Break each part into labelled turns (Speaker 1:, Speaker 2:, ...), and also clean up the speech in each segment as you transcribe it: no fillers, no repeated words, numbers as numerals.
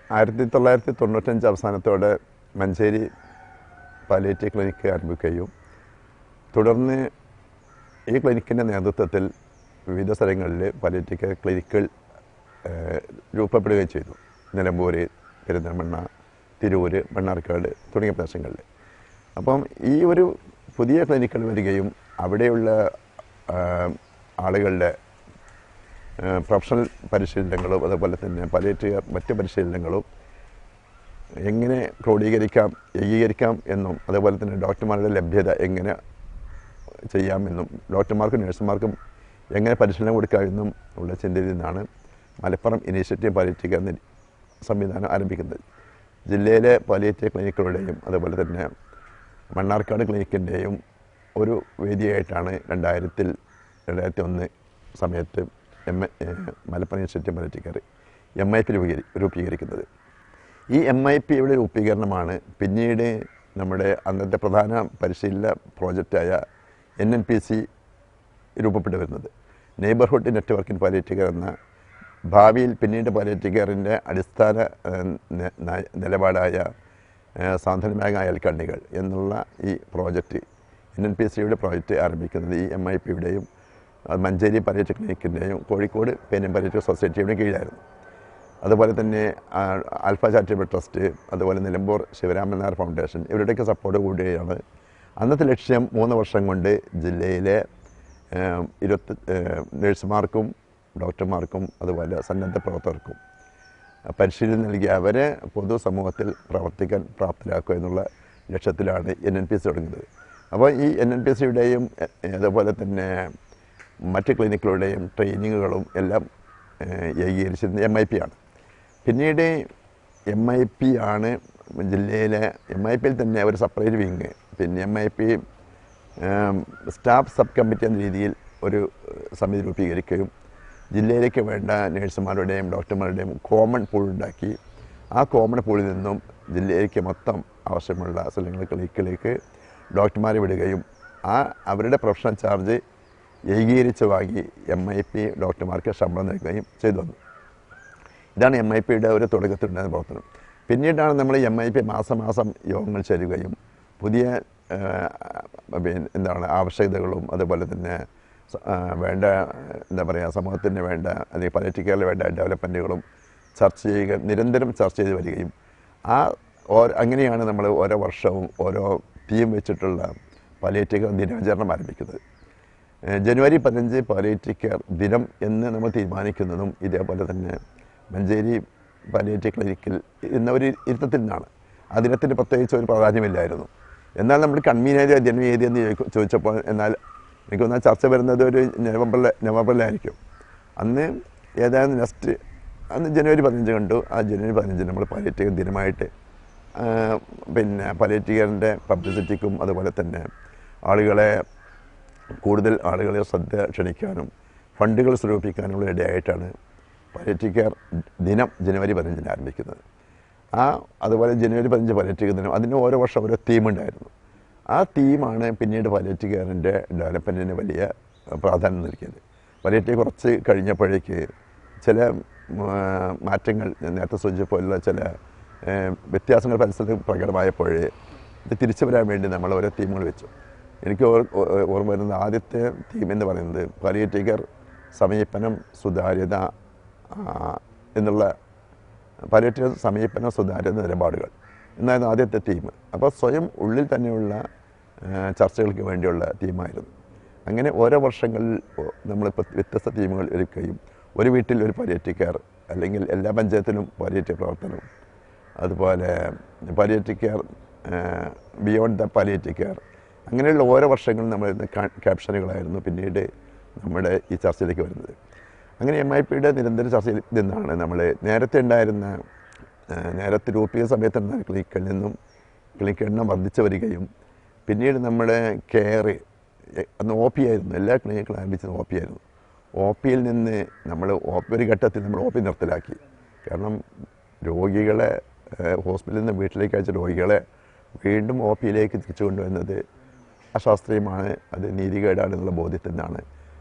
Speaker 1: 1995 അവസാനത്തോടെ Manjeri palliative clinic ആരംഭിക്കുകയും തുടർന്ന് ഈ ക്ലിനിക്കിൻ്റെ നേതൃത്വത്തിൽ വിവിധ സ്ഥലങ്ങളിൽ പാലിയേറ്റീവ് ക്ലിനിക്കുകൾ രൂപപ്പെടുകയും ചെയ്തു. നിലമ്പൂർ, പെരിന്തൽമണ്ണ, തിരൂർ, മണ്ണാർക്കാട് തുടങ്ങിയ പ്രദേശങ്ങളിൽ. അപ്പം ഈ ഒരു പുതിയ ക്ലിനിക്കുകൾ വരികയും അവിടെയുള്ള ആളുകളുടെ പ്രൊഫഷണൽ പരിശീലനങ്ങളും അതുപോലെ തന്നെ പാലിയേറ്റീവ് മറ്റ് പരിശീലനങ്ങളും എങ്ങനെ ക്രോഡീകരിക്കാം, ഏകീകരിക്കാം എന്നും അതുപോലെ തന്നെ ഡോക്ടർമാരുടെ ലഭ്യത എങ്ങനെ ചെയ്യാമെന്നും ഡോക്ടർമാർക്കും നഴ്സുമാർക്കും എങ്ങനെ പരിശീലനം കൊടുക്കാമെന്നും ഉള്ള ചിന്തയിൽ നിന്നാണ് മലപ്പുറം ഇനീഷ്യേറ്റീവ് പാലിയേറ്റീവ് കെയർ സംവിധാനം ആരംഭിക്കുന്നത്. ജില്ലയിലെ പാലിയേറ്റീവ് ക്ലിനിക്കുകളുടെയും അതുപോലെ തന്നെ മണ്ണാർക്കാട് ക്ലിനിക്കിൻ്റെയും ഒരു വേദിയായിട്ടാണ് 2001 സമയത്ത് Malappuram institute palliative care MIP രൂപീകരിക്കുന്നത്. ഈ MIPയുടെ രൂപീകരണമാണ് പിന്നീട് നമ്മുടെ അന്നത്തെ പ്രധാന പരിശീലന പ്രോജക്റ്റായ NNPC രൂപപ്പെട്ടു വരുന്നത്. Neighbourhood network in palliative care എന്ന ഭാവിയിൽ പിന്നീട് പാലിയേറ്റീവ് കെയറിൻ്റെ അടിസ്ഥാന നിലപാടായ സാന്ത്വനമായ അയൽക്കണ്ണികൾ എന്നുള്ള ഈ പ്രോജക്റ്റ് NNPCയുടെ പ്രോജക്റ്റ് ആരംഭിക്കുന്നത് ഈ MIPയുടെയും മഞ്ചേരി പാലിയേറ്റീവ് ക്ലിനിക്കിൻ്റെയും കോഴിക്കോട് പെരിൻ പാലിയേറ്റീവ് സൊസൈറ്റിയുടെയും കീഴിലായിരുന്നു. അതുപോലെ തന്നെ ആൽഫ ചാരിറ്റബിൾ ട്രസ്റ്റ്, അതുപോലെ നിലമ്പൂർ ശിവരാമൻ നായർ ഫൗണ്ടേഷൻ ഇവരുടെയൊക്കെ സപ്പോർട്ട് കൂടിയാണ് അന്നത്തെ ലക്ഷ്യം 3 വർഷം കൊണ്ട് ജില്ലയിലെ 20 നഴ്സുമാർക്കും ഡോക്ടർമാർക്കും അതുപോലെ സന്നദ്ധ പ്രവർത്തകർക്കും പരിശീലനം നൽകി അവരെ പൊതുസമൂഹത്തിൽ പ്രവർത്തിക്കാൻ പ്രാപ്തരാക്കുക എന്നുള്ള ലക്ഷ്യത്തിലാണ് NNPC തുടങ്ങുന്നത്. അപ്പോൾ ഈ NNPCയുടെയും അതുപോലെ തന്നെ മറ്റ് ക്ലിനിക്കുകളുടെയും ട്രെയിനിങ്ങുകളും എല്ലാം ഏകീകരിച്ചിരുന്നത് MIP ആണ്. പിന്നീട് MIP ആണ് ജില്ലയിലെ MIPയിൽ തന്നെ ഒരു സെപ്പറേറ്റ് വിങ്, പിന്നെ MIP സ്റ്റാഫ് സബ് കമ്മിറ്റി എന്ന രീതിയിൽ ഒരു സമിതി രൂപീകരിക്കുകയും ജില്ലയിലേക്ക് വേണ്ട നഴ്സുമാരുടെയും ഡോക്ടർമാരുടെയും കോമൺ പൂൾ ഉണ്ടാക്കി ആ കോമൺ പൂളിൽ നിന്നും ജില്ലയിലേക്ക് മൊത്തം ആവശ്യമുള്ള സ്ഥലങ്ങൾ ക്ലിനിക്കിലേക്ക് ഡോക്ടർമാരെ വിടുകയും അവരുടെ പ്രൊഫഷണൽ ചാർജ് ഏകീകരിച്ച് വാങ്ങി MIP ഡോക്ടർമാർക്ക് ശമ്പളം നൽകുകയും ചെയ്തു വന്നു. ഇതാണ് MIPയുടെ ഒരു തുടക്കത്തിലുണ്ടായ പ്രവർത്തനം. പിന്നീടാണ് നമ്മൾ MIP മാസം യോഗങ്ങൾ ചേരുകയും പുതിയ ആവശ്യകതകളും അതുപോലെ തന്നെ വേണ്ട സമൂഹത്തിന് വേണ്ട അല്ലെങ്കിൽ പാലിയേറ്റീവ് കെയറിൽ വേണ്ട ഡെവലപ്മെൻറ്റുകളും നിരന്തരം ചർച്ച ചെയ്ത് വരികയും അങ്ങനെയാണ് നമ്മൾ ഓരോ വർഷവും ഓരോ തീം വെച്ചിട്ടുള്ള പാലിയേറ്റീവ് കെയർ ദിനാചരണം ആരംഭിക്കുന്നത്. ജനുവരി 15 പാലിയേറ്റീവ് കെയർ ദിനം എന്ന് നമ്മൾ തീരുമാനിക്കുന്നതും ഇതേപോലെ തന്നെ മഞ്ചേരി പാലിയേറ്റീവ് ക്ലിനിക്കിൽ എന്ന ഒരു ഇരുത്തത്തിൽ നിന്നാണ്. ആ ദിനത്തിന് പ്രത്യേകിച്ച് ഒരു പ്രാധാന്യമില്ലായിരുന്നു. എന്നാൽ നമ്മൾ കൺവീനർ ദിനം ഏതെന്ന് ചോദിച്ചപ്പോൾ എന്നാൽ എനിക്ക് തോന്നുന്ന ചർച്ച വരുന്നത് ഒരു നവംബറിലായിരിക്കും. അന്ന് ഏതായാലും അന്ന് ജനുവരി 15 കണ്ടു. ആ ജനുവരി 15 നമ്മൾ പാലിയേറ്റീവ് ദിനമായിട്ട് പാലിയേറ്റീവ് കെയറിൻ്റെ പബ്ലിസിറ്റിക്കും അതുപോലെ തന്നെ കൂടുതൽ ആളുകളെ ശ്രദ്ധ ക്ഷണിക്കാനും ഫണ്ടുകൾ സ്വരൂപിക്കാനുള്ള ഇടയായിട്ടാണ് പാലിയേറ്റീവ് കെയർ ദിനം ജനുവരി 15 ആരംഭിക്കുന്നത്. അതുപോലെ ജനുവരി 15 പാലിയേറ്റീവ് ദിനം അതിന് ഓരോ വർഷം ഓരോ തീമുണ്ടായിരുന്നു. ആ തീമാണ് പിന്നീട് പാലിയേറ്റീവ് കെയറിൻ്റെ ഡെവലപ്മെൻറ്റിന് വലിയ പ്രാധാന്യം നൽകിയത്. പാലിയേറ്റീവ് കുറച്ച് കഴിഞ്ഞപ്പോഴേക്ക് ചില മാറ്റങ്ങൾ നേരത്തെ സൂചിച്ചപ്പോലുള്ള ചില വ്യത്യാസങ്ങൾ പരിസ്ഥിതി പ്രകടമായപ്പോഴേ ഇത് തിരിച്ചു വരാൻ വേണ്ടി നമ്മൾ ഓരോ തീമുകൾ വെച്ചു. എനിക്ക് ഓർമ്മ വരുന്ന ആദ്യത്തെ തീം എന്ന് പറയുന്നത് പാലിയേറ്റീവ് കെയർ സമീപനം സുതാര്യത എന്നുള്ള പാലിയേറ്റീവ് സമീപനം സുതാര്യത നിലപാടുകൾ എന്നായിരുന്നു ആദ്യത്തെ തീം. അപ്പോൾ സ്വയം ഉള്ളിൽ തന്നെയുള്ള ചർച്ചകൾക്ക് വേണ്ടിയുള്ള തീമായിരുന്നു. അങ്ങനെ ഓരോ വർഷങ്ങളിൽ നമ്മൾ വ്യത്യസ്ത തീമുകൾ എടുക്കുകയും ഒരു വീട്ടിൽ ഒരു പാലിയേറ്റീവ് കെയർ അല്ലെങ്കിൽ എല്ലാ പഞ്ചായത്തിലും പാലിയേറ്റീവ് പ്രവർത്തനം, അതുപോലെ palliative care beyond the palliative care, അങ്ങനെയുള്ള ഓരോ വർഷങ്ങളും നമ്മൾ ക്യാപ്ഷനുകളായിരുന്നു പിന്നീട് നമ്മുടെ ഈ ചർച്ചയിലേക്ക് വരുന്നത്. അങ്ങനെ MIPയുടെ നിരന്തര ചർച്ചയിൽ നിന്നാണ് നമ്മൾ നേരത്തെ രൂപീകരണ സമയത്തുണ്ടായ ക്ലിനിക്കിൽ നിന്നും ക്ലിനിക്ക് എണ്ണം വർദ്ധിച്ചു വരികയും പിന്നീട് നമ്മുടെ കെയർ അന്ന് OP ആയിരുന്നു. എല്ലാ ക്ലിനിക്കുകളും ആരംഭിച്ചത് OP ആയിരുന്നു. OPയിൽ നിന്ന് നമ്മൾ ഒരു ഘട്ടത്തിൽ നമ്മൾ OP നിർത്തലാക്കി. കാരണം രോഗികളെ ഹോസ്പിറ്റലിൽ നിന്ന് വീട്ടിലേക്ക് അയച്ച രോഗികളെ വീണ്ടും OPയിലേക്ക് തിരിച്ചു കൊണ്ടുവരുന്നത് അശാസ്ത്രീയമാണ്, അത് നീതികേടാണെന്നുള്ള ബോധ്യത്തിൽ നിന്നാണ്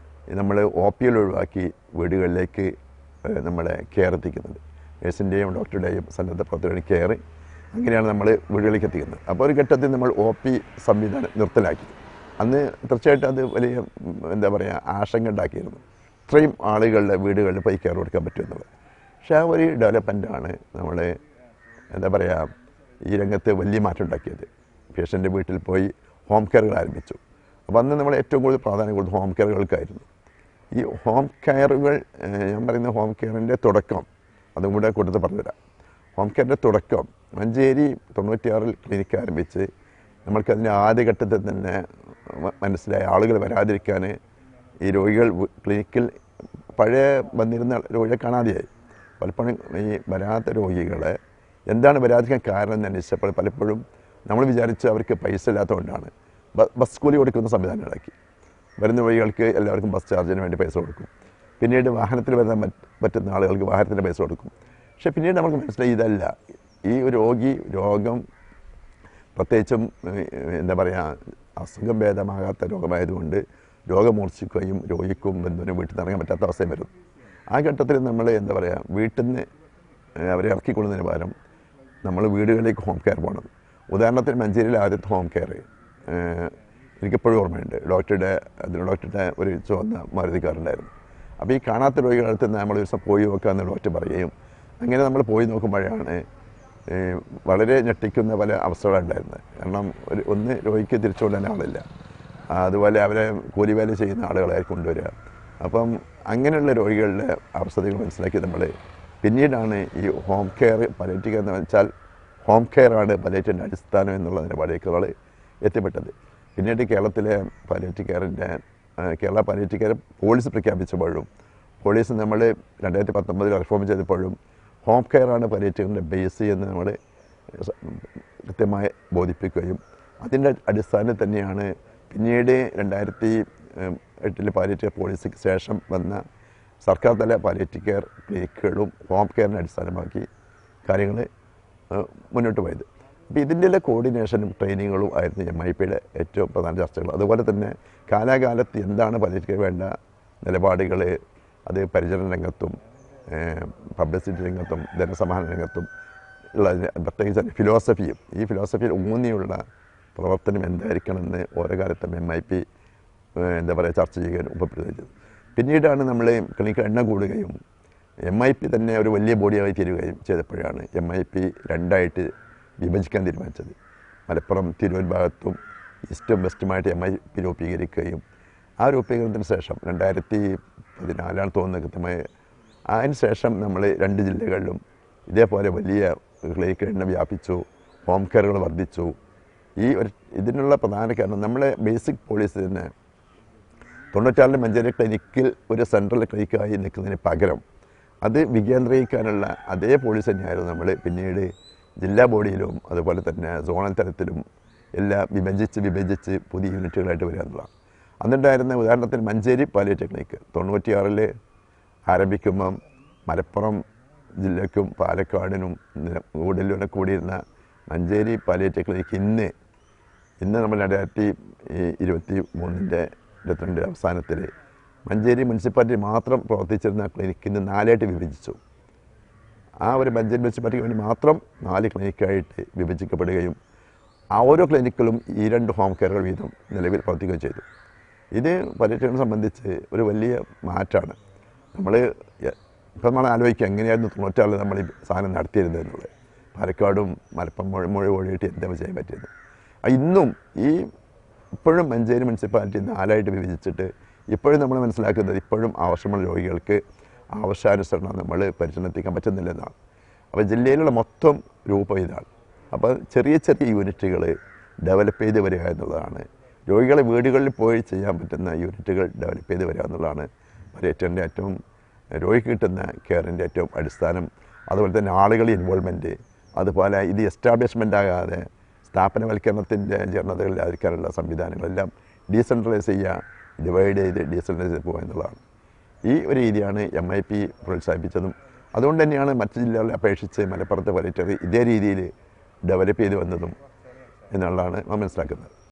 Speaker 1: നമ്മൾ OPയിൽ ഒഴിവാക്കി വീടുകളിലേക്ക് നമ്മളെ കെയർ എത്തിക്കുന്നത്. നേഴ്സിൻ്റെയും ഡോക്ടറുടെയും സന്നദ്ധ പ്രവർത്തകരുടെയും കെയർ. അങ്ങനെയാണ് നമ്മൾ വീടുകളിലേക്ക് എത്തിക്കുന്നത്. അപ്പോൾ ഒരു ഘട്ടത്തിൽ നമ്മൾ OP സംവിധാനം നിർത്തലാക്കി. അന്ന് തീർച്ചയായിട്ടും അത് വലിയ എന്താ പറയുക ആശങ്ക ഉണ്ടാക്കിയിരുന്നു, ഇത്രയും ആളുകളുടെ വീടുകളിൽ പോയി കെയർ കൊടുക്കാൻ പറ്റുമെന്നുള്ളത്. പക്ഷേ ആ ഒരു ഡെവലപ്മെൻറ്റാണ് നമ്മൾ എന്താ പറയുക ഈ രംഗത്ത് വലിയ മാറ്റം ഉണ്ടാക്കിയത്. പേഷ്യൻ്റെ വീട്ടിൽ പോയി ഹോം കെയറുകൾ ആരംഭിച്ചു. അപ്പോൾ അന്ന് നമ്മൾ ഏറ്റവും കൂടുതൽ പ്രാധാന്യം കൊടുത്ത് ഹോം കെയറുകൾക്കായിരുന്നു. ഈ ഹോം കെയറുകൾ, ഞാൻ പറയുന്ന ഹോം കെയറിൻ്റെ തുടക്കം അതും കൂടെ കൂട്ടത്തിൽ പറഞ്ഞുതരാം. ഹോം കെയറിൻ്റെ തുടക്കം മഞ്ചേരി 96-ൽ ക്ലിനിക്ക് ആരംഭിച്ച് നമ്മൾക്കതിൻ്റെ ആദ്യഘട്ടത്തിൽ തന്നെ മനസ്സിലായ ആളുകൾ വരാതിരിക്കാൻ ഈ രോഗികൾ ക്ലിനിക്കിൽ പഴയ വന്നിരുന്ന രോഗികളെ കാണാതെയായി. പലപ്പോഴും ഈ വരാത്ത രോഗികളെ എന്താണ് വരാതിരിക്കാൻ കാരണം എന്ന് അന്വേഷിച്ചപ്പോൾ പലപ്പോഴും നമ്മൾ വിചാരിച്ച് അവർക്ക് പൈസ ഇല്ലാത്തതുകൊണ്ടാണ് ബസ് കൂലി കൊടുക്കുന്ന സംവിധാനം ഉണ്ടാക്കി. വരുന്ന രോഗികൾക്ക് എല്ലാവർക്കും ബസ് ചാർജിന് വേണ്ടി പൈസ കൊടുക്കും. പിന്നീട് വാഹനത്തിൽ വരാൻ പറ്റുന്ന ആളുകൾക്ക് വാഹനത്തിൻ്റെ പൈസ കൊടുക്കും. പക്ഷേ പിന്നീട് നമുക്ക് മനസ്സിലായി ഇതല്ല, ഈ രോഗം പ്രത്യേകിച്ചും എന്താ പറയുക അസുഖം ഭേദമാകാത്ത രോഗമായതുകൊണ്ട് രോഗം മൂർച്ഛിക്കുകയും രോഗിക്കും ബന്ധുവിനും വീട്ടിൽ നിന്ന് ഇറങ്ങാൻ പറ്റാത്ത അവസ്ഥയും വരും. ആ ഘട്ടത്തിൽ നമ്മൾ എന്താ പറയുക വീട്ടിൽ നിന്ന് അവരെ ഇറക്കിക്കൊള്ളുന്നതിന് പകരം നമ്മൾ വീടുകളിലേക്ക് ഹോം കെയർ പോകണം. ഉദാഹരണത്തിന് മഞ്ചേരിയിലെ ആദ്യത്തെ ഹോം കെയർ എനിക്കെപ്പോഴും ഓർമ്മയുണ്ട്. ഡോക്ടറുടെ ഒരു ചുവന്ന മാരുതി കാറുണ്ടായിരുന്നു. അപ്പോൾ ഈ കാണാത്ത രോഗികളടുത്ത് നമ്മൾ ഒരു ദിവസം പോയി നോക്കാമെന്ന് ഡോക്ടർ പറയുകയും അങ്ങനെ നമ്മൾ പോയി നോക്കുമ്പോഴാണ് വളരെ ഞെട്ടിക്കുന്ന പല അവസ്ഥകളുണ്ടായിരുന്നത്. കാരണം ഒന്ന് രോഗിക്ക് തിരിച്ചുകൊള്ളാൻ ആളില്ല, അതുപോലെ അവരെ കൂലിവേല ചെയ്യുന്ന ആളുകളായിരിക്കും കൊണ്ടുവരിക. അപ്പം അങ്ങനെയുള്ള രോഗികളുടെ അവസ്ഥകൾ മനസ്സിലാക്കി നമ്മൾ പിന്നീടാണ് ഈ ഹോം കെയർ പലേറ്റീവ് എന്ന് വെച്ചാൽ ഹോം കെയറാണ് പലേറ്റീവിൻ്റെ അടിസ്ഥാനം എന്നുള്ള നിലപാടിലേക്ക് നമ്മൾ എത്തിപ്പെട്ടത്. പിന്നീട് കേരളത്തിലെ പാലിയേറ്റീവ് കെയറിൻ്റെ കേരള പാലിയേറ്റീവ് കെയർ പോളിസി പ്രഖ്യാപിച്ചപ്പോഴും പോളിസി നമ്മൾ 2019 റിഫോം ചെയ്തപ്പോഴും ഹോം കെയറാണ് പാലിയേറ്റീവിൻ്റെ ബേസ് എന്ന് നമ്മൾ കൃത്യമായി ബോധിപ്പിക്കുകയും അതിൻ്റെ അടിസ്ഥാനത്തിൽ തന്നെയാണ് പിന്നീട് 2008 പാലിയേറ്റീവ് പോളിസിക്ക് ശേഷം വന്ന സർക്കാർ തല പാലിയേറ്റീവ് കെയർ ക്ലിനിക്കുകളും ഹോം കെയറിനെ അടിസ്ഥാനമാക്കി കാര്യങ്ങൾ മുന്നോട്ട് പോയത്. അപ്പോൾ ഇതിൻ്റെ കോർഡിനേഷനും ട്രെയിനിങ്ങുകളും ആയിരുന്നു MIPയുടെ ഏറ്റവും പ്രധാന ചർച്ചകൾ. അതുപോലെ തന്നെ കാലാകാലത്ത് എന്താണ് പാലിയേറ്റീവ് വേണ്ട നിലപാടുകൾ, അത് പരിചരണ രംഗത്തും പബ്ലിസിറ്റി രംഗത്തും ധനസമാഹരണ രംഗത്തും ഉള്ള പ്രത്യേകിച്ച് ഫിലോസഫിയും ഈ ഫിലോസഫിയിൽ ഊന്നിയുള്ള പ്രവർത്തനം എന്തായിരിക്കണമെന്ന് ഓരോ കാലത്തും MIP എന്താ പറയുക ചർച്ച ചെയ്യുകയും ഉപപ്രയോഗിച്ചത്. പിന്നീടാണ് നമ്മൾ ക്ലിനിക്ക് എണ്ണം കൂടുകയും MIP തന്നെ ഒരു വലിയ ബോഡിയായി തീരുകയും ചെയ്തപ്പോഴാണ് MIP രണ്ടായിട്ട് വിഭജിക്കാൻ തീരുമാനിച്ചത്. മലപ്പുറം തിരൂർ ഭാഗത്തും ഈസ്റ്റും വെസ്റ്റുമായിട്ട് MIP രൂപീകരിക്കുകയും ആ രൂപീകരണത്തിന് ശേഷം 2014 തോന്നുന്ന കൃത്യമായി അതിന് ശേഷം നമ്മൾ 2 ജില്ലകളിലും ഇതേപോലെ വലിയ ക്ലിനിക്ക് എണ്ണം വ്യാപിച്ചു, ഹോം കെയറുകൾ വർദ്ധിച്ചു. ഇതിനുള്ള പ്രധാന കാരണം നമ്മളെ ബേസിക് പോളിസി തന്നെ 96 മഞ്ചേരി ക്ലിനിക്കിൽ ഒരു സെൻട്രൽ ക്ലിനിക്കായി നിൽക്കുന്നതിന് പകരം അത് വികേന്ദ്രീകരിക്കാനുള്ള അതേ പോളിസി തന്നെയായിരുന്നു നമ്മൾ പിന്നീട് ജില്ലാ ബോഡിയിലും അതുപോലെ തന്നെ സോണൽ തലത്തിലും എല്ലാം വിഭജിച്ച് പുതിയ യൂണിറ്റുകളായിട്ട് വരിക എന്നുള്ളതാണ്. അന്നുണ്ടായിരുന്ന ഉദാഹരണത്തിന് മഞ്ചേരി പാലിയേറ്റീവ് ക്ലിനിക്ക് 96-ൽ ആരംഭിക്കുമ്പം മലപ്പുറം ജില്ലയ്ക്കും പാലക്കാടിനും കൂടുതലും കൂടിയിരുന്ന മഞ്ചേരി പാലിയേറ്റീവ് ക്ലിനിക്ക് ഇന്ന് നമ്മൾ 2023 അവസാനത്തിൽ മഞ്ചേരി മുനിസിപ്പാലിറ്റി മാത്രം പ്രവർത്തിച്ചിരുന്ന ക്ലിനിക്കിന് 4ആയിട്ട് വിഭജിച്ചു. ആ ഒരു മഞ്ചേരി മുനിസിപ്പാലിറ്റിക്ക് വേണ്ടി മാത്രം 4 ക്ലിനിക്കായിട്ട് വിഭജിക്കപ്പെടുകയും ആ ഓരോ ക്ലിനിക്കിലും ഈ 2 ഹോം കെയറുകൾ വീതം നിലവിൽ പ്രവർത്തിക്കുകയും ചെയ്തു. ഇത് പാലിയേറ്റീവിനെ സംബന്ധിച്ച് ഒരു വലിയ മാറ്റമാണ്. ഇപ്പം നമ്മൾ ആലോചിക്കുക എങ്ങനെയായിരുന്നു 96-ൽ നമ്മൾ ഈ സാധനം നടത്തിയിരുന്നത് എന്നുള്ളത്. പാലക്കാടും മലപ്പുറം മുഴുവനായിട്ട് എന്താ ചെയ്യാൻ പറ്റിയത്. ഇന്നും ഇപ്പോഴും മഞ്ചേരി മുനിസിപ്പാലിറ്റി 4ആയിട്ട് വിഭജിച്ചിട്ട് ഇപ്പോഴും നമ്മൾ മനസ്സിലാക്കുന്നത് ഇപ്പോഴും ആവശ്യമുള്ള രോഗികൾക്ക് ആവശ്യാനുസരണം നമ്മൾ പരിചരണമെത്തിക്കാൻ പറ്റുന്നില്ലെന്നാണ്. അപ്പോൾ ജില്ലയിലുള്ള മൊത്തം രൂപം ഇതാണ്. അപ്പോൾ ചെറിയ യൂണിറ്റുകൾ ഡെവലപ്പ് ചെയ്ത് വരിക എന്നുള്ളതാണ്. രോഗികളെ വീടുകളിൽ പോയി ചെയ്യാൻ പറ്റുന്ന യൂണിറ്റുകൾ ഡെവലപ്പ് ചെയ്ത് വരിക എന്നുള്ളതാണ് പാലിയേറ്റീവിൻ്റെ ഏറ്റവും രോഗിക്ക് കിട്ടുന്ന കെയറിൻ്റെ ഏറ്റവും അടിസ്ഥാനം. അതുപോലെ തന്നെ ആളുകളുടെ ഇൻവോൾവ്മെൻറ്റ്, അതുപോലെ ഇത് എസ്റ്റാബ്ലിഷ്മെൻ്റ് ആകാതെ സ്ഥാപനവൽക്കരണത്തിൻ്റെ ജീർണതകളിലായിരിക്കാനുള്ള സംവിധാനങ്ങളെല്ലാം ഡീസെൻട്രലൈസ് ചെയ്യുക, ഡിവൈഡ് ചെയ്ത് ഡീസെൻട്രലൈസ് ചെയ്യുക എന്നുള്ളതാണ്. ഈ ഒരു രീതിയാണ് MIP പ്രോത്സാഹിപ്പിച്ചതും. അതുകൊണ്ട് തന്നെയാണ് മറ്റ് ജില്ലകളെ അപേക്ഷിച്ച് മലപ്പുറത്തെ പാലിയേറ്റീവ് ഇതേ രീതിയിൽ ഡെവലപ്പ് ചെയ്ത് വന്നതും എന്നുള്ളതാണ് നാം മനസ്സിലാക്കുന്നത്.